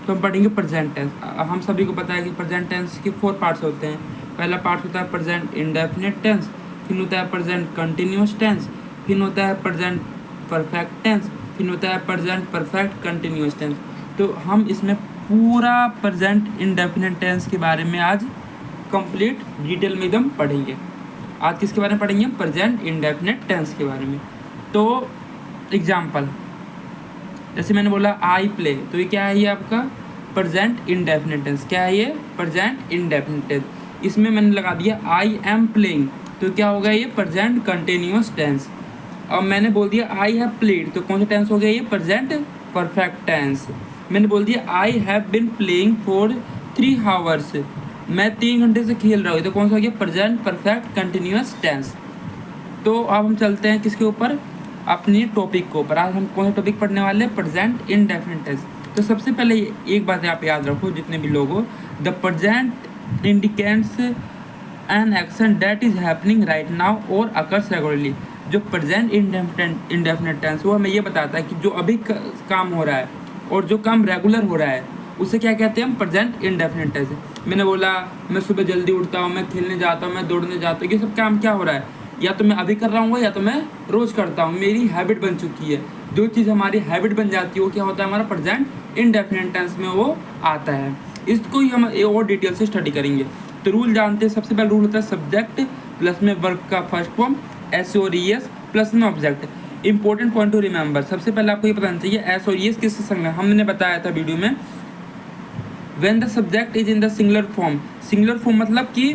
तो हम पढ़ेंगे प्रेजेंट टेंस। हम सभी को पता है कि प्रेजेंट टेंस के 4 पार्ट्स होते हैं। पहला पार्ट होता है प्रेजेंट इंडेफिनिट टेंस, फिर होता है प्रेजेंट कंटिन्यूस टेंस, फिर होता है प्रेजेंट परफेक्ट टेंस, फिर होता है प्रेजेंट परफेक्ट कंटिन्यूस टेंस। तो हम इसमें पूरा प्रेजेंट इंडेफिनिट टेंस के बारे में आज कंप्लीट डिटेल में एकदम पढ़ेंगे। आज किसके बारे में पढ़ेंगे? प्रेजेंट इंडेफिनिट टेंस के बारे में। तो एग्जाम्पल, जैसे मैंने बोला आई प्ले, तो ये क्या है? ये आपका प्रेजेंट इंडेफिनिट टेंस। क्या है ये? Present indefinite tense. इसमें मैंने लगा दिया आई एम प्लेइंग, तो क्या होगा? ये प्रेजेंट कंटिन्यूअस टेंस। अब मैंने बोल दिया आई हैव प्लेड, तो कौन सा टेंस हो गया? ये प्रेजेंट परफेक्ट टेंस। मैंने बोल दिया I have been playing for 3 hours, मैं 3 घंटे से खेल रहा हूँ, तो कौन सा हो गया? Present perfect continuous tense. तो अब हम चलते हैं किसके ऊपर? अपनी टॉपिक के ऊपर। आज हम कौन सा टॉपिक पढ़ने वाले हैं? Present indefinite tense. तो सबसे पहले एक बात आप याद रखो, जितने भी लोग हो, the present indicates an action that is happening right now और अकर्स रेगुलरली। जो प्रेजेंट इंडेफिनिट टेंस वो हमें ये बताता है कि जो अभी काम हो रहा है और जो काम रेगुलर हो रहा है उसे क्या कहते हैं? हम प्रेजेंट इंडेफिनिट टेंस। मैंने बोला मैं सुबह जल्दी उठता हूँ, मैं खेलने जाता हूँ, मैं दौड़ने जाता हूँ, ये सब काम क्या हो रहा है? या तो मैं अभी कर रहा हूँ या तो मैं रोज़ करता हूँ, मेरी हैबिट बन चुकी है। जो चीज़ हमारी हैबिट बन जाती है वो क्या होता है? हमारा प्रेजेंट इंडेफिनिट टेंस में वो आता है। इसको ही हम और डिटेल से स्टडी करेंगे। तो रूल जानते हैं। सबसे पहला रूल होता है सब्जेक्ट प्लस में वर्ब का फर्स्ट फॉर्म एस और ईएस प्लस में object. Important point two remember, सबसे पहले आपको ये बताना चाहिए एस और ईएस किससे संग है। हमने बताया था वीडियो में, when the subject is in the singular form. Singular form मतलब कि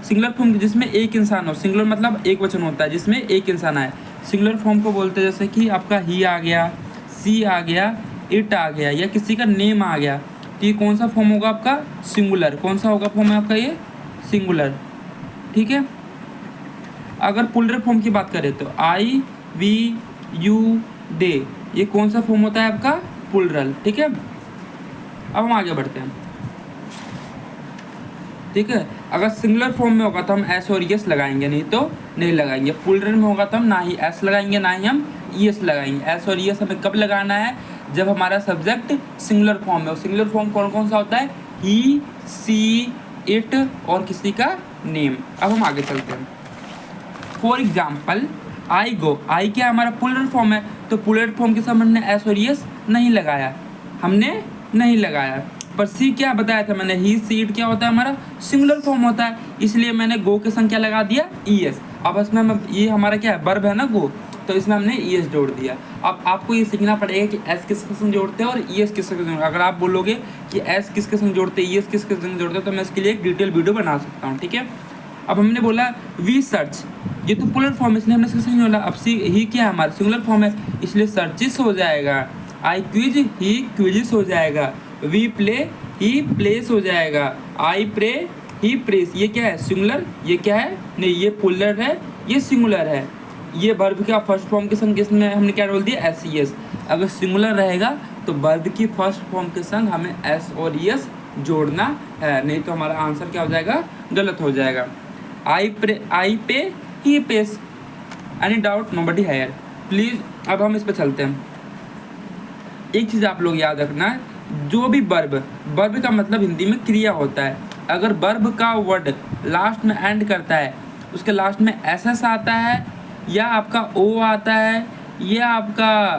सिंगुलर फॉर्म जिसमें एक इंसान हो। सिंगुलर मतलब एक वचन होता है जिसमें एक इंसान आए। सिंगुलर फॉर्म को बोलते हैं जैसे कि आपका ही आ गया, सी आ गया, इट आ गया, या किसी का नेम आ गया। तो ये कौन सा फॉर्म होगा आपका? सिंगुलर। कौन सा होगा फॉर्म है आपका? ये सिंगुलर। ठीक है। अगर प्लूरल फॉर्म की बात करें तो आई, वी, यू, दे, ये कौन सा फॉर्म होता है आपका? प्लूरल। ठीक है। अब हम आगे बढ़ते हैं। ठीक है। अगर सिंगुलर फॉर्म में होगा तो हम एस और एस लगाएंगे, नहीं तो नहीं लगाएंगे। प्लूरल में होगा तो हम ना ही एस लगाएंगे ना ही हम ईएस लगाएंगे। एस और ईएस हमें कब लगाना है? जब हमारा सब्जेक्ट सिंगुलर फॉर्म है। और सिंगुलर फॉर्म कौन कौन सा होता है? ही, सी, इट और किसी का नेम। अब हम आगे चलते हैं। फॉर एग्जाम्पल आई गो, आई क्या हमारा प्लूरल फॉर्म है, तो प्लूरल फॉर्म के साथ हमने एस और एस नहीं लगाया, हमने नहीं लगाया। पर सी क्या बताया था मैंने? ही, सी, इट क्या होता है? हमारा सिंगुलर फॉर्म होता है, इसलिए मैंने गो के संग क्या लगा दिया? ईएस। अब इसमें हम ये हमारा क्या है? वर्ब है ना गो, तो इसमें हमने ईएस जोड़ दिया। अब आपको ये सीखना पड़ेगा कि एस किसके संग जोड़ते हैं और ईएस किसके संग। अगर आप बोलोगे कि एस किसके संग जोड़ते हैं, ईएस किसके संग जोड़ते हैं, तो मैं इसके लिए एक डिटेल वीडियो बना सकता हूँ। ठीक है। अब हमने बोला वी सर्च, ये तो प्लूरल फॉर्म है इसलिए हमने इसके संग जोड़ा। अब सी ही क्या है? हमारा सिंगुलर फॉर्म है, इसलिए सर्चिस हो जाएगा। आई क्विज, ही क्विजिस हो जाएगा। वी प्ले, ही प्लेस हो जाएगा। I pray, he prays. ये क्या है? सिंगुलर। ये क्या है? नहीं, ये प्लूरल है, ये सिंगुलर है। ये वर्ब का फर्स्ट फॉर्म के संग इसमें हमने क्या बोल दिया? S E S. अगर सिंगुलर रहेगा तो वर्ब की फर्स्ट फॉर्म के संग हमें एस और एस जोड़ना है, नहीं तो हमारा आंसर क्या हो जाएगा? गलत हो जाएगा। I pay, he pays. Any doubt? Nobody here please. अब हम इस पर चलते हैं। एक चीज़ आप लोग याद रखना है, जो भी वर्ब का मतलब हिंदी में क्रिया होता है। अगर वर्ब का वर्ड लास्ट में एंड करता है, उसके लास्ट में एस आता है, या आपका ओ आता है, या आपका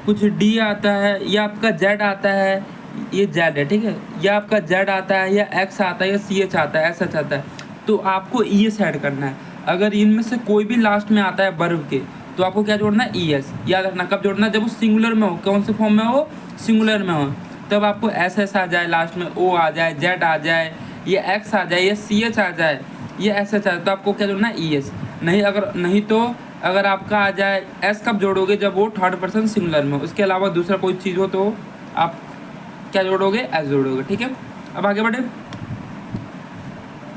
कुछ डी आता है, या आपका जेड आता है, ये जेड है, ठीक है, या आपका जेड आता है, या एक्स आता है, या सी एच आता है, एस एच आता है, तो आपको ई एस ऐड करना है। अगर इनमें से कोई भी लास्ट में आता है वर्ब के, तो आपको क्या जोड़ना है? E S. याद रखना कब जोड़ना है? जब वो सिंगुलर में हो। कौन से फॉर्म में हो? सिंगुलर में हो। तब आपको एस एस आ जाए, लास्ट में ओ आ जाए, जेड आ जाए, ये एक्स आ जाए, ये सी एच आ जाए, ये एस एच आ जाए, तो आपको क्या जोड़ना है? E S. नहीं तो अगर आपका आ जाए एस, कब जोड़ोगे? जब वो थर्ड पर्सन सिंगुलर में हो। इसके अलावा दूसरा कोई चीज़ हो तो आप क्या जोड़ोगे? एस जोड़ोगे। ठीक है। अब आगे बढ़े।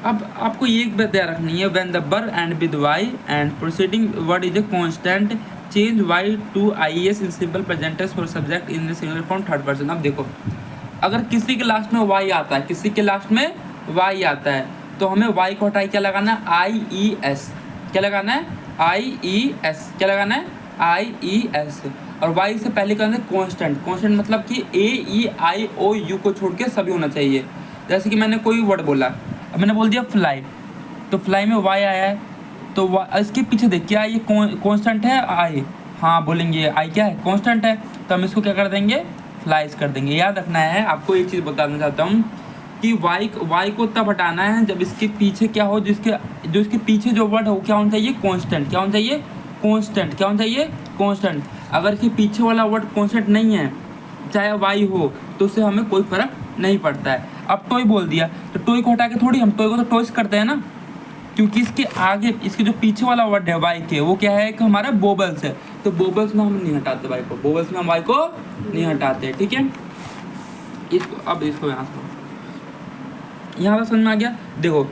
अब आपको ये एक बात ध्यान रखनी है, when the verb end with Y and proceeding word is a consonant change Y to I S in simple present tense for subject in the singular form third person. अब देखो, अगर किसी के लास्ट में वाई आता है, किसी के लास्ट में वाई आता है, तो हमें वाई को हटाई क्या लगाना है? आई ई एस। क्या लगाना है? आई ई एस। क्या लगाना है? आई ई एस। और वाई से पहले क्या होता है कॉन्स्टेंट। कॉन्स्टेंट मतलब कि AEIOU को छोड़ के सभी होना चाहिए। जैसे कि मैंने कोई वर्ड बोला, अब मैंने बोल दिया फ्लाई, तो फ्लाई में वाई आया है, तो इसके पीछे देख क्या ये कॉन्स्टेंट है आई, हाँ बोलेंगे आई क्या है कॉन्स्टेंट है, तो हम इसको क्या कर देंगे फ्लाइज कर देंगे। याद रखना है, आपको एक चीज़ बताना चाहता हूँ कि वाई को तब हटाना है जब इसके पीछे क्या हो, जो इसके पीछे जो वर्ड हो क्या होना चाहिए कॉन्स्टेंट, क्या होना चाहिए कॉन्स्टेंट, क्या होना चाहिए कॉन्स्टेंट। अगर इसके पीछे वाला वर्ड कॉन्स्टेंट नहीं है चाहे वाई हो तो उससे हमें कोई फर्क नहीं पड़ता है। अब टॉय बोल दिया तो टॉय को हटा के थोड़ी हम टॉय को तो टॉयस करते हैं ना, क्योंकि इसके आगे इसके जो पीछे वाला वर्ड है वाई के वो क्या है कि हमारा बोबल्स है, तो बोबल्स में हम नहीं हटाते वाई को, बोबल्स में हम वाई को नहीं हटाते। ठीक है, अब इसको यहाँ पर समझ में आ गया। देखो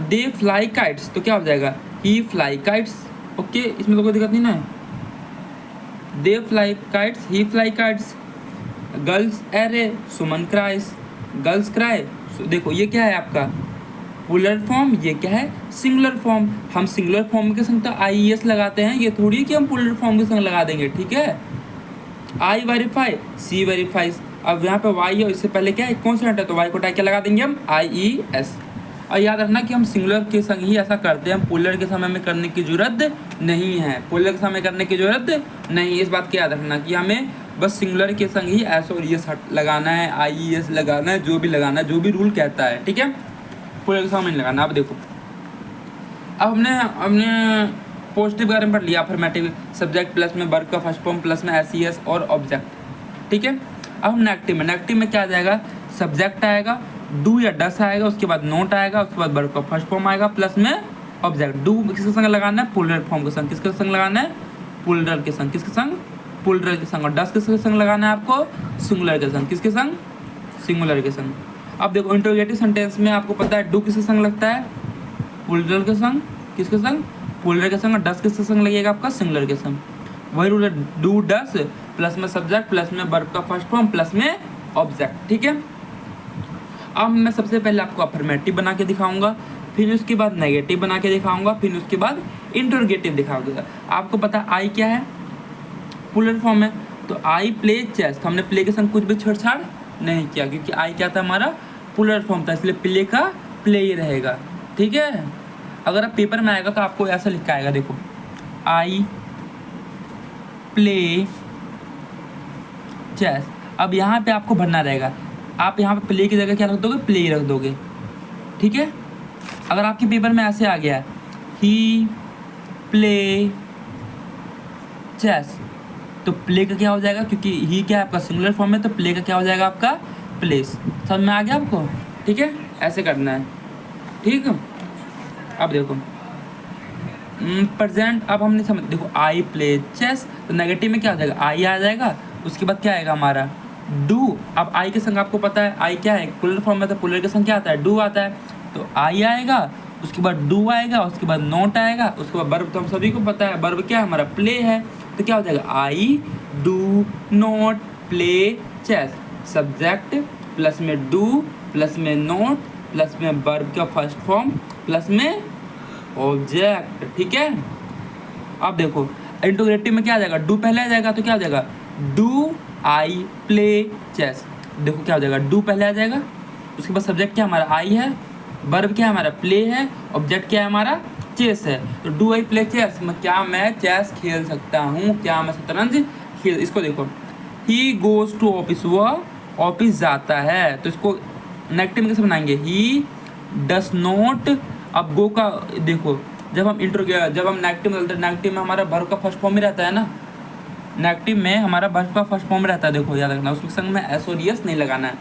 दे फ्लाई काइट्स, तो क्या हो जाएगा ही फ्लाई काइट्स। ओके, इसमें तो कोई दिक्कत नहीं ना है। They fly kites, he fly kites, girls are, Suman cries, girls cry. देखो ये क्या है आपका पुलर फॉर्म, ये क्या है सिंगुलर फॉर्म। हम सिंगुलर फॉर्म के संग तो IES लगाते हैं, ये थोड़ी कि हम पुलर फॉर्म के संग लगा देंगे। ठीक है, आई वेरीफाई, सी वेरीफाइज। अब यहाँ पे वाई है, इससे पहले क्या है कॉन्स्टेंट है, तो वाई को टाइप क्या लगा देंगे हम IES। और याद रखना कि हम सिंगुलर के संग ही ऐसा करते हैं, हम पुलर के समय में करने की जरूरत नहीं है, पुलर के समय करने की जरूरत नहीं। इस बात की याद रखना कि हमें बस सिंगुलर के संग ही एस और ES लगाना है, IES लगाना है, जो भी लगाना है, जो भी रूल कहता है। ठीक है, पुलर के समय नहीं लगाना। अब देखो, अब हमने पॉजिटिव के बारे में पढ़ लिया, अफर्मेटिव सब्जेक्ट प्लस में वर्ब का फर्स्ट फॉर्म प्लस में SES और ऑब्जेक्ट। ठीक है, अब हम नेगेटिव में, नेगेटिव में क्या आ जाएगा सब्जेक्ट आएगा, डू या डस आएगा, उसके बाद नोट आएगा, उसके बाद वर्ब का फर्स्ट फॉर्म आएगा प्लस में ऑब्जेक्ट। डू किसके संग लगाना है पुलर फॉर्म के संग, किसके संग लगाना है पुलर के संग, किसके संग पुलर के संग। और डस किसके संग लगाना है आपको सिंगुलर के संग, किसके संग सिंगुलर के संग। अब देखो इंटरोगेटिव सेंटेंस में आपको पता है डू किसके संग लगता है पुलर के संग, किसके संग पुलर के संग। और डस किसके संग लगेगा आपका सिंगुलर के संग। वही रूल है, डू डस प्लस में सब्जेक्ट प्लस में वर्ब का फर्स्ट फॉर्म प्लस में ऑब्जेक्ट। ठीक है, अब मैं सबसे पहले आपको अफर्मेटिव बना के दिखाऊंगा, फिर उसके बाद नेगेटिव बना के दिखाऊंगा, फिर उसके बाद इंटरोगेटिव दिखाऊंगा। आपको पता है आई क्या है पुलर फॉर्म है, तो आई प्ले चेस, तो हमने प्ले के संग कुछ भी छेड़छाड़ नहीं किया, क्योंकि आई क्या था हमारा पुलर फॉर्म था, इसलिए प्ले का प्ले ही रहेगा। ठीक है, अगर आप पेपर में आएगा तो आपको ऐसा लिखा आएगा, देखो आई प्ले चेस। अब यहाँ पे आपको भरना रहेगा, आप यहाँ पे प्ले की जगह क्या रख दोगे प्ले ही रख दोगे। ठीक है, अगर आपके पेपर में ऐसे आ गया ही प्ले चेस, तो प्ले का क्या हो जाएगा, क्योंकि ही क्या है आपका सिंगुलर फॉर्म है, तो प्ले का क्या हो जाएगा आपका प्लेस। समझ में आ गया आपको। ठीक है, ऐसे करना है। ठीक है, अब देखो प्रेजेंट, अब हमने समझ, देखो आई प्ले चेस, तो नेगेटिव में क्या हो जाएगा आई आ जाएगा, उसके बाद क्या आएगा हमारा डू। अब आई के संग आपको पता है आई क्या है पुलर फॉर्म में, तो पुलर के संग क्या आता है डू आता है, तो आई आएगा, उसके बाद डू आएगा, उसके बाद नोट आएगा, उसके बाद वर्ब तो हम सभी को पता है वर्ब क्या है हमारा प्ले है, तो क्या हो जाएगा I do not play chess. Subject plus में डू प्लस में नोट प्लस में वर्ब का फर्स्ट फॉर्म प्लस में ऑब्जेक्ट। ठीक है, अब देखो इंटरोगेटिव में क्या आ जाएगा डू पहले आ जाएगा, तो क्या हो जाएगा डू आई प्ले चेस। देखो क्या हो जाएगा डू पहले आ जाएगा, उसके बाद सब्जेक्ट क्या हमारा आई है, वर्ब क्या हमारा प्ले है, ऑब्जेक्ट क्या है हमारा चेस है। तो डू आई प्ले चेस, क्या मैं चेस खेल सकता हूँ, क्या मैं शतरंज खेल। इसको देखो ही गोज टू ऑफिस, वह ऑफिस जाता है, तो इसको नेगेटिव में कैसे बनाएंगे ही डस नॉट। अब गो का देखो जब हम नेगेटिव में डालते हैं, नेगेटिव में हमारा वर्ब का फर्स्ट फॉर्म ही रहता है ना, नेगेटिव में हमारा वर्ब का फर्स्ट फॉर्म रहता है। देखो याद रखना उसके संग में एस और ES नहीं लगाना है,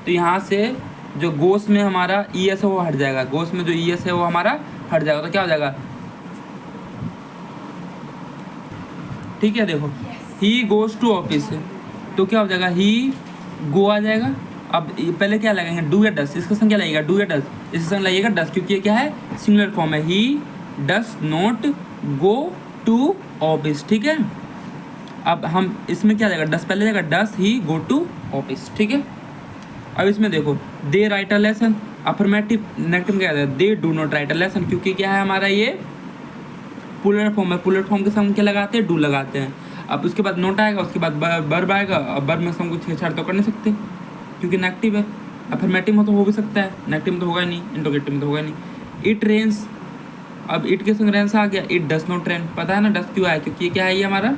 तो यहाँ से जो गोस में हमारा ES है वो हट जाएगा, गोस में जो ES है वो हमारा हट जाएगा, तो क्या हो जाएगा ठीक है। देखो ही गोज टू ऑफिस, तो क्या हो जाएगा ही गो आ जाएगा। अब पहले क्या लगेंगे डू या डस, इसका संग क्या लगेगा डू या डस, इसका संग लगेगा डस, क्योंकि ये क्या है सिंगुलर फॉर्म है he does not go to office. ठीक है, अब हम इसमें क्या जाएगा डस पहले जाएगा डस ही गो टू ऑफिस। ठीक है, अब इसमें देखो they write a lesson, affirmative negative क्या है they do not write a lesson, क्योंकि क्या है हमारा ये पुलर फॉर्म है, पुलर फॉर्म के सामने क्या लगाते हैं डू लगाते हैं। अब उसके बाद नोट आएगा, उसके बाद वर्ब आएगा। अब वर्ब में से हम कुछ छेड़छाड़ तो कर नहीं सकते क्योंकि नेगेटिव है। अफर्मेटिव में तो हो भी सकता है, नेगेटिव में तो होगा ही नहीं, इंट्रोगेटिव में तो होगा ही नहीं। इट रेन्स, अब इट के संग रेन्स आ गया। इट डस नॉट रेन, पता है ना डस क्यों आया, क्योंकि ये क्या है, ये हमारा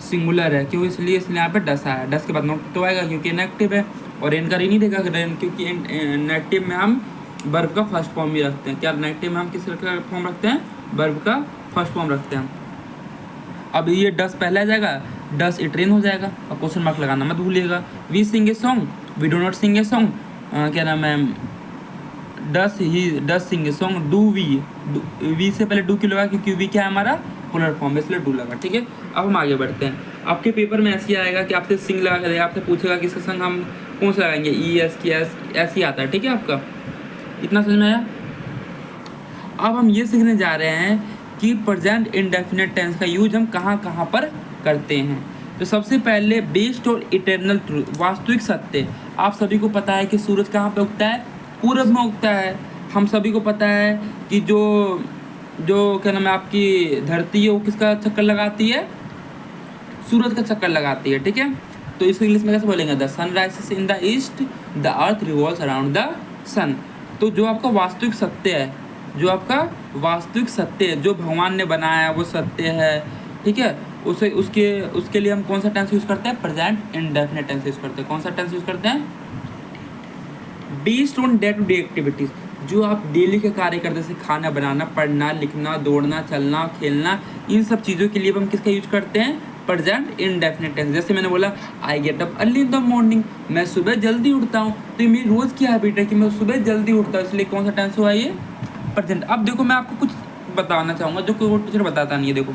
सिंगुलर है, क्यों, इसलिए यहाँ पे डस आया। डस के बाद नोट तो आएगा क्योंकि नेगेटिव है, और रेन का री नहीं देगा रेन, क्योंकि नेगेटिव में हम वर्ब का फर्स्ट फॉर्म भी रखते हैं। क्या नेगेटिव में हम किस का फॉर्म रखते हैं, वर्ब का फर्स्ट फॉर्म रखते हैं। अब ये डस पहले आ जाएगा, डस इट रेन हो जाएगा, और क्वेश्चन मार्क लगाना मत भूलिएगा। We sing a song, we do not sing a song, क्या नाम है, does he does sing a song, do we से पहले डू क्यों लगा, क्योंकि वी क्या है हमारा पोलर फॉर्म, इसलिए डू लगा। ठीक है, अब हम आगे बढ़ते हैं। आपके पेपर में ऐसे आएगा कि आपसे सिंग लगा के देगा, आपसे पूछेगा कि इसका संग हम कौन सा लगाएंगे, ई एस की एस, ऐसे ही आता है। ठीक है, आपका इतना समझ में आया। अब हम ये सीखने जा रहे हैं कि प्रेजेंट इंडेफिनिट टेंस का यूज हम कहाँ कहाँ पर करते हैं। तो सबसे पहले बेस्ड और इटर्नल ट्रूथ, वास्तविक सत्य। आप सभी को पता है कि सूरज कहाँ पे उगता है, पूरब में उगता है। हम सभी को पता है कि जो क्या नाम है आपकी धरती है वो किसका चक्कर लगाती है, सूरज का चक्कर लगाती है। ठीक है, तो इसको इंग्लिश में कैसे बोलेंगे, the sun rises in the east, the earth revolves around the sun. तो जो आपका वास्तविक सत्य है, जो आपका वास्तविक सत्य है, जो भगवान ने बनाया है वो सत्य है। ठीक है, उसके लिए हम कौन सा टेंस यूज करते हैं, प्रेजेंट इंडेफिनिट टेंस यूज करते हैं। कौन सा टेंस यूज करते हैं, based on day to day activities, जो आप डेली के कार्य करते, जैसे खाना बनाना, पढ़ना, लिखना, दौड़ना, चलना, खेलना, इन सब चीज़ों के लिए हम किसका यूज करते हैं, प्रेजेंट इंडेफिनिट टेंस। जैसे मैंने बोला आई get up early in the morning, मैं सुबह जल्दी उठता हूँ। तो ये मेरी रोज़ की हैबिट है कि मैं सुबह जल्दी उठता हूँ, इसलिए कौन सा टेंस हुआ, ये प्रेजेंट। अब देखो मैं आपको कुछ बताना चाहूँगा जो कोई टीचर बताता नहीं है। देखो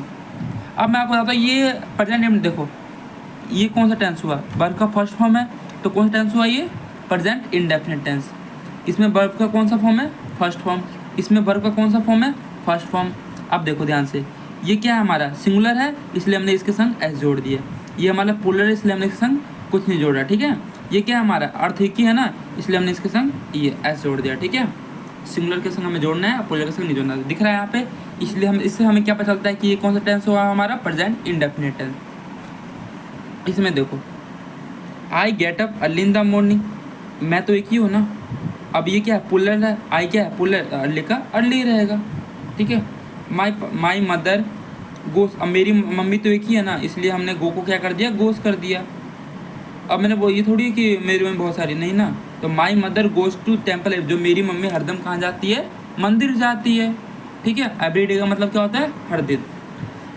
अब मैं आपको बताता हूँ, ये प्रेजेंट में देखो ये कौन सा टेंस हुआ, वर्ब का फर्स्ट फॉर्म है, तो कौन सा टेंस हुआ, ये प्रेजेंट इंडेफिनिट टेंस। इसमें वर्ब का कौन सा फॉर्म है, फर्स्ट फॉर्म। इसमें वर्ब का कौन सा फॉर्म है, फर्स्ट फॉर्म। अब देखो ध्यान से, ये क्या है हमारा सिंगुलर है, इसलिए हमने इसके संग एस जोड़ दिया। ये हमारा पोलर है, इसलिए हमने इसके संग कुछ नहीं जोड़ा। ठीक है, ये क्या है हमारा अर्थ एक ही है ना, इसलिए हमने इसके संग ये एस जोड़ दिया। ठीक है, सिंगुलर के संग हमें जोड़ना है, पोलर के संग नहीं जोड़ना, दिख रहा है यहाँ पे। इसलिए हम इससे हमें क्या पता चलता है कि ये कौन सा टेंस हुआ हमारा, प्रेजेंट इंडेफिनिट टेंस। इसमें देखो I get up early in the morning, मैं तो एक ही हूँ ना। अब ये क्या है, पुलर है, आई क्या है पुलर, अर्ली का अर्ली रहेगा। ठीक है, माई मदर गोस, अब मेरी मम्मी तो एक ही है ना, इसलिए हमने गो को क्या कर दिया, गोस कर दिया। अब मैंने वो ये थोड़ी है कि मेरी मम्मी बहुत सारी नहीं ना, तो my mother goes to temple, जो मेरी मम्मी हरदम कहाँ जाती है, मंदिर जाती है। ठीक है, एवरी डे का मतलब क्या होता है, हर दिन।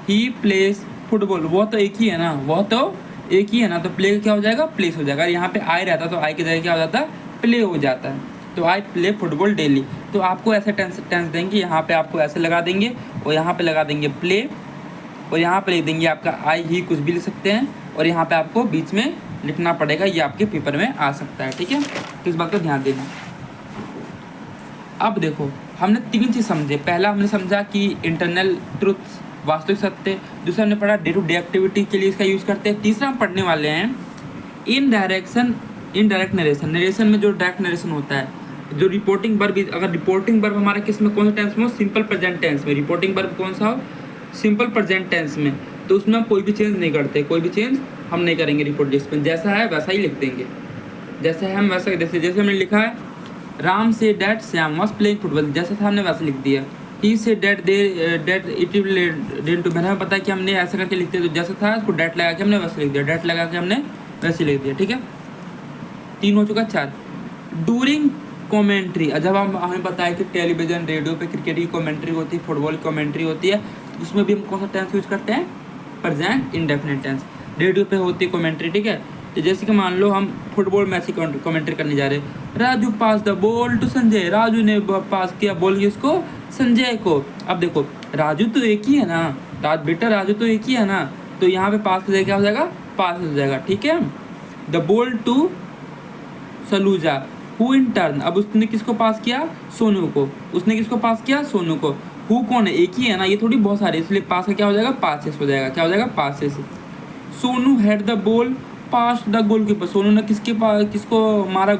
ही प्लेस फुटबॉल, वो तो एक ही है ना, वो तो एक ही है ना, तो प्ले क्या हो जाएगा, प्लेस हो जाएगा। यहाँ पे आई रहता तो आई की जगह क्या हो जाता है, प्ले हो जाता है। तो आई प्ले फुटबॉल डेली, तो आपको ऐसे टेंस देंगे, यहाँ पे आपको ऐसे लगा देंगे, और यहाँ पे लगा देंगे प्ले, और यहाँ पे लिख देंगे आपका आई ही, कुछ भी लिख सकते हैं, और यहाँ पे आपको बीच में लिखना पड़ेगा, ये आपके पेपर में आ सकता है। ठीक है, तो इस बात का ध्यान देना। अब देखो हमने तीन चीज़ समझे। पहला हमने समझा कि इंटरनल ट्रुथ, वास्तविक सत्य। दूसरा हमने पढ़ा डे टू डे एक्टिविटी के लिए इसका यूज़ करते हैं। तीसरा हम पढ़ने वाले हैं इनडायरेक्ट नरेशन। नरेशन में जो डायरेक्ट नरेशन होता है, जो रिपोर्टिंग वर्ब, अगर रिपोर्टिंग वर्ब हमारा किस में, कौन सा टेंस में हो, सिंपल प्रेजेंट टेंस में। रिपोर्टिंग वर्ब कौन सा हो, सिंपल प्रेजेंट टेंस में, तो उसमें हम कोई भी चेंज नहीं करते, कोई भी चेंज हम नहीं करेंगे। रिपोर्ट जिसमें जैसा है वैसा ही लिख देंगे, जैसा है हम वैसा, जैसे हमने लिखा है Ram say that Shyam was playing football, जैसा था हमने वैसा लिख दिया। ही say that it will to, मैंने पता है कि हमने ऐसा करके लिखते, तो जैसा था उसको डैट लगा के हमने वैसे लिख दिया, डैट लगा के हमने वैसे लिख दिया। ठीक है, 3 हो चुका। 4 डूरिंग कमेंट्री, जब हमें पता है कि टेलीविज़न रेडियो पे क्रिकेट की कमेंट्री होती है, फुटबॉल की कमेंट्री होती है, उसमें भी हम कौन सा टेंस यूज करते हैं, प्रेजेंट इंडेफिनिट टेंस। रेडियो पे होती है कमेंट्री। ठीक है, तो जैसे कि मान लो हम फुटबॉल मैच की कमेंट्री करने जा रहे हैं, Raju pass the ball to Sanjay, Raju ने पास किया बॉल किसको, संजय को। अब देखो राजू तो एक ही है ना, बेटा राजू तो एक ही है ना, तो यहाँ पे पास की जगह क्या हो जाएगा, पास हो जाएगा। ठीक है, the ball to Saluja, who in turn, अब उसने किसको पास किया, सोनू को। उसने किसको पास किया, सोनू को। हु कौन है, एक ही है ना, ये थोड़ी बहुत सारी, इसलिए पास का क्या हो जाएगा, पासेस हो जाएगा। क्या हो जाएगा, passes. Sonu had the ball pass the goalkeeper, Sonu ने किसको मारा,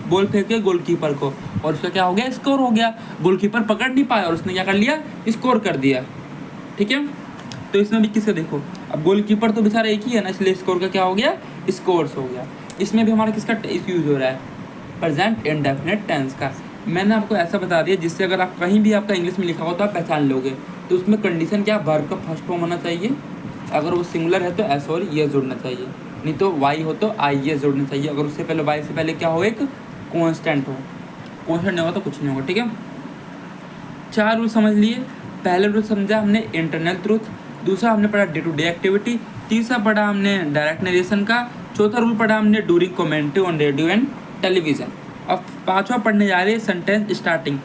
बॉल फेंके गोलकीपर को, और उसका क्या हो गया, स्कोर हो गया। गोलकीपर पकड़ नहीं पाया और उसने क्या कर लिया, स्कोर कर दिया। ठीक है, तो इसमें भी किसका देखो अब गोलकीपर तो बेचारा एक ही है ना, इसलिए स्कोर का क्या हो गया, स्कोर्स हो गया। इसमें भी हमारा किसका यूज हो रहा है, प्रेजेंट इंडेफिनिट टेंस का। मैंने आपको ऐसा बता दिया जिससे अगर आप कहीं भी आपका इंग्लिश में लिखा हो तो आप पहचान लोगे। तो उसमें कंडीशन क्या, वर्ब का फर्स्ट फॉर्म होना चाहिए, अगर वो सिंगुलर है तो एस और ये जोड़ना चाहिए, नहीं तो वाई हो तो आई ये जोड़ना चाहिए। अगर उससे पहले वाई से पहले क्या हो, एक कॉन्स्टेंट हो, कॉन्स्टेंट नहीं होगा तो कुछ नहीं होगा, ठीक है। 4 रूल समझ लिए। पहले रूल समझा हमने इंटरनल ट्रूथ, दूसरा हमने पढ़ा डे टू डे एक्टिविटी, तीसरा पढ़ा हमने डायरेक्ट नरेशन का, चौथा रूल पढ़ा हमने during commentary on radio and television. अब पांचवा पढ़ने जा रहे हैं सेंटेंस स्टार्टिंग।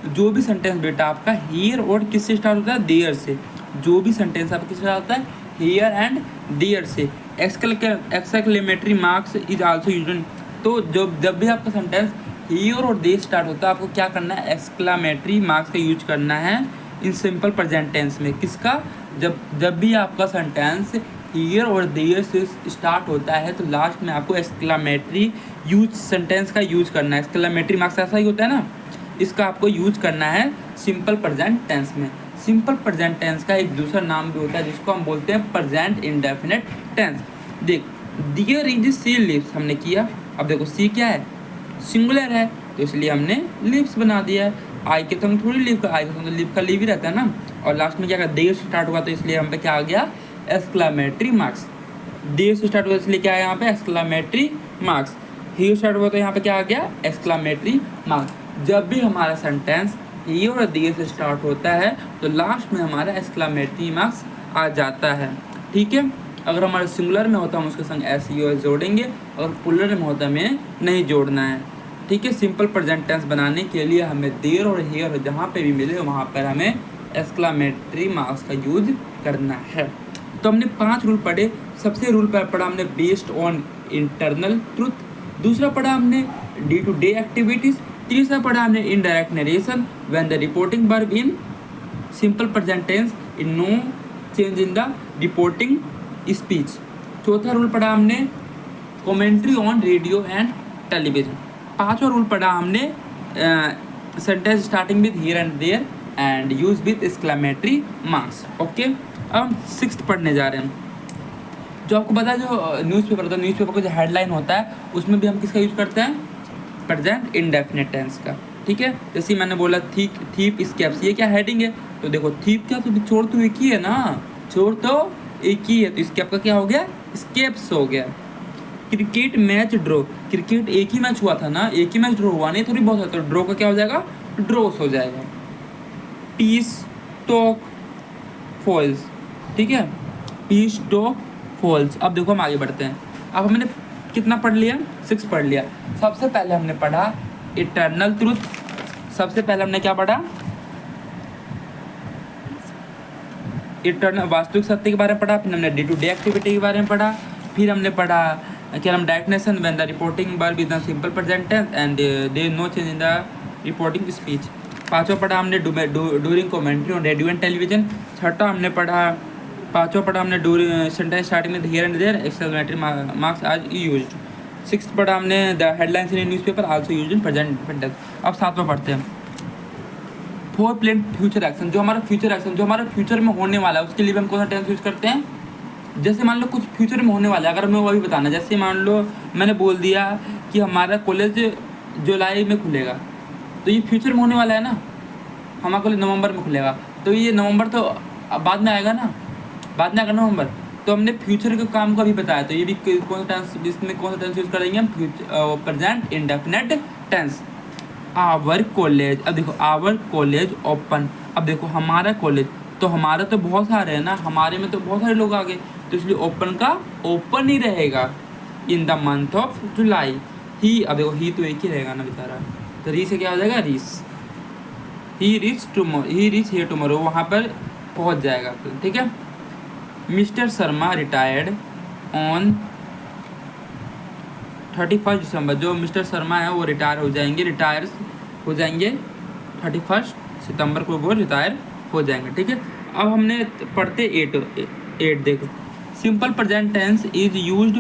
जो भी सेंटेंस बेटा आपका हियर और किससे स्टार्ट होता है, देयर से। जो भी सेंटेंस आपका किससे स्टार्ट होता है, हियर एंड देयर से। Exclamatory marks is also used. तो जब भी आपका सेंटेंस हियर और देयर स्टार्ट होता है, आपको क्या करना है, एक्सक्लेमेटरी मार्क्स का यूज करना है इन सिंपल प्रेजेंट टेंस में। किसका, जब भी आपका सेंटेंस हियर और देयर से स्टार्ट होता है तो लास्ट में आपको एक्सक्लेमेटरी यूज सेंटेंस का यूज करना है। एक्सक्लेमेटरी मार्क्स ऐसा ही होता है ना, इसका आपको यूज करना है सिंपल प्रेजेंट टेंस में। सिंपल प्रेजेंट टेंस का एक दूसरा नाम भी होता है जिसको हम बोलते हैं प्रेजेंट इंडेफिनिट टेंस। देख, डियर इज सी लिप्स हमने किया, अब देखो सी क्या है, सिंगुलर है, तो इसलिए हमने लिप्स बना दिया है। आई के तो हम थोड़ी लिप का, आई तो लिप का लिप ही रहता है ना। और लास्ट में क्या कर, देयर से स्टार्ट हुआ तो इसलिए हम पे क्या आ गया, एक्सक्लेमेटरी मार्क्स। देयर से स्टार्ट हुआ इसलिए क्या है यहाँ पे, एक्सक्लेमेटरी मार्क्स। हियर स्टार्ट हुआ तो यहाँ पे क्या आ गया, एक्सक्लेमेटरी मार्क्स। जब भी हमारा सेंटेंस हियर और देयर से स्टार्ट होता है तो लास्ट में हमारा एक्सक्लेमेटरी मार्क्स आ जाता है, ठीक है। अगर हमारे सिंगुलर में होता है हम उसके संग एस यू एस जोड़ेंगे, अगर प्लुरल में होता है हमें नहीं जोड़ना है, ठीक है। सिंपल प्रेजेंट टेंस बनाने के लिए हमें देयर और हियर जहाँ पे भी मिले वहाँ पर हमें एक्सक्लेमेटरी मार्क्स का यूज करना है। तो हमने 5 रूल पढ़े। सबसे रूल पर पढ़ा हमने बेस्ड ऑन इंटरनल ट्रूथ, दूसरा पढ़ा हमने डे टू डे एक्टिविटीज़, तीसरा पढ़ा हमने indirect narration when the reporting verb in simple present tense in no change in the reporting speech, चौथा रूल पढ़ा हमने commentary on radio and television, पांचवा रूल पढ़ा हमने sentence starting with here and there and use with exclamatory marks, okay. अब हम 6th पढ़ने जा रहे हैं। जो आपको पता है जो न्यूज़पेपर होता है, न्यूज़पेपर का जो हेडलाइन होता है उसमें भी हम किसका यूज करते हैं, प्रेजेंट इंडेफिनिट टेंस का, ठीक है। जैसे मैंने बोला थीप स्केप्स, ये क्या हेडिंग है, तो देखो थीप क्या, तो छोड़ तो एक ही है ना, छोड़ तो एक ही है, तो स्केप का क्या हो गया, स्केप्स हो गया। क्रिकेट मैच ड्रॉ, क्रिकेट एक ही मैच हुआ था ना, एक ही मैच ड्रॉ हुआ नहीं, थोड़ी बहुत है, तो ड्रॉ का क्या हो जाएगा, ड्रॉस हो जाएगा। पीस टॉक फॉल्स, ठीक है, पीस टॉक फॉल्स। अब देखो हम आगे बढ़ते हैं। अब हमने कितना पढ़ लिया, 6 पढ़ लिया। सबसे पहले हमने पढ़ा इटर्नल ट्रूथ, सबसे पहले हमने क्या पढ़ा, इटर्नल वास्तविक सत्य के बारे में पढ़ा, फिर हमने डे टू डे एक्टिविटी के बारे में पढ़ा, फिर हमने पढ़ा क्या हम direct narration when the reporting verb is the simple present tense and there no change in the reporting speech, पांचवा पढ़ा हमने during commentary on radio and television, छठा हमने पढ़ा, पांचवा पढ़ा हमने सेंटेंस स्टार्टिंग में here and there exclamatory marks आज यूज्ड, 6th पढ़ा हमने the headlines in newspaper also used in present tense. अब 7वां पढ़ते हैं, फॉर प्लान फ्यूचर एक्शन। जो हमारा फ्यूचर एक्शन, जो हमारा फ्यूचर में होने वाला है उसके लिए हम कौन सा टेंस यूज करते हैं। जैसे मान लो कुछ फ्यूचर में होने वाला है, अगर हमें वो भी बताना, जैसे मान लो मैंने बोल दिया कि हमारा कॉलेज जुलाई में खुलेगा, तो ये फ्यूचर में होने वाला है ना, हमारा कॉलेज नवंबर में खुलेगा, तो ये नवंबर तो बाद में आएगा ना, बाद में आएगा नवंबर, तो हमने फ्यूचर के काम को भी बताया, तो ये भी कौन सा टेंस, इसमें कौन सा टेंस यूज करेंगे हम, present indefinite tense. Our college, अब देखो आवर कॉलेज ओपन, अब देखो हमारा कॉलेज, तो हमारा तो बहुत सारे हैं ना, हमारे में तो बहुत सारे लोग आ गए, तो इसलिए ओपन का ओपन ही रहेगा in the month of July. He, अब देखो ही तो एक ही रहेगा ना बेचारा, तो री से क्या हो जाएगा, रीस, ही रीच हियर टुमारो, वहाँ पर पहुँच जाएगा, ठीक है। मिस्टर शर्मा रिटायर्ड ऑन 31 दिसंबर, जो मिस्टर शर्मा है वो रिटायर हो जाएंगे, 31 सितंबर को वो रिटायर हो जाएंगे, ठीक है। अब हमने पढ़ते 8 देखो, simple present tense is used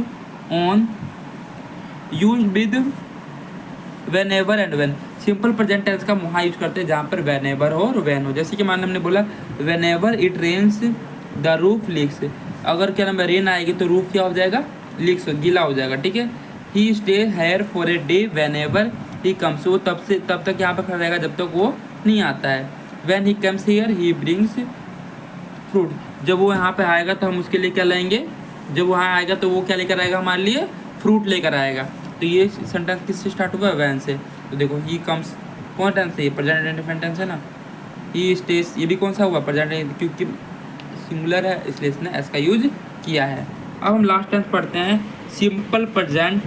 with whenever and when. Simple present tense का वहाँ यूज करते हैं जहाँ पर वेन एवर हो और वेन हो। जैसे कि मान हमने बोला whenever it rains the roof leaks, अगर क्या नाम है रेन आएगी तो रूफ क्या हो जाएगा, लीक्स, गीला हो जाएगा, ठीक है। He stay here for a day whenever he comes, वो तब तक यहाँ पर खड़ा रहेगा जब तक वो नहीं आता है। When he comes here he brings fruit, जब वो यहाँ पे आएगा तो हम उसके लिए क्या लाएंगे, जब वहाँ आएगा तो वो क्या लेकर आएगा हमारे लिए, फ्रूट लेकर आएगा। तो ये सेंटेंस किससे स्टार्ट हुआ है, वैन से। तो देखो ही कम्स कौन टेंस है, ये प्रेजेंट इंडेफिनिट टेंस है ना। ही स्टेज ये भी कौन सा हुआ, प्रेजेंट, क्योंकि सिंगुलर है इसलिए इसने एस का यूज किया है। अब हम लास्ट टेंस पढ़ते हैं, simple present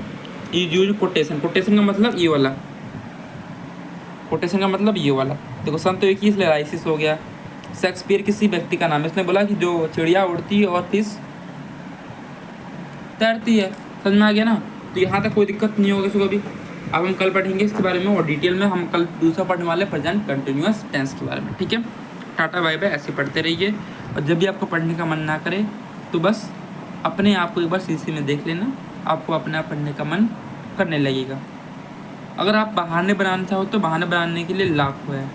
is use quotation, quotation का मतलब ये वाला, कोटेशन का मतलब ये वाला। देखो सन तो एक ही इसलिए राइसिस हो गया। शेक्सपियर किसी व्यक्ति का नाम है, इसने बोला कि जो चिड़िया उड़ती है और फिश तैरती है, समझ में आ गया ना। तो यहाँ तक कोई दिक्कत नहीं होगी इसको भी। अब हम कल पढ़ेंगे इसके बारे में और डिटेल में, हम कल दूसरा पढ़ने वाले प्रेजेंट कंटिन्यूअस टेंस के बारे में, ठीक है। टाटा बाय बाय, ऐसे पढ़ते रहिए। और जब भी आपको पढ़ने का मन ना करे तो बस अपने आप को एक बार शीशे में देख लेना, आपको अपने आप पढ़ने का मन करने लगेगा। अगर आप बहाने बनाना चाहो तो बहाने बनाने के लिए लाखों है,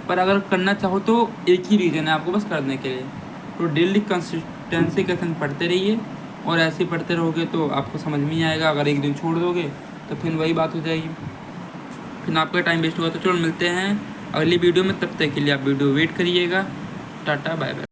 पर अगर करना चाहो तो एक ही रीज़न है आपको बस करने के लिए। तो डेली कंसिस्टेंसी के संग पढ़ते रहिए, और ऐसे पढ़ते रहोगे तो आपको समझ में ही आएगा। अगर एक दिन छोड़ दोगे तो फिर वही बात हो जाएगी, फिर आपका टाइम वेस्ट होगा। तो चलो मिलते हैं अगली वीडियो में, तब तक के लिए आप वीडियो वेट करिएगा। Tata bye bye.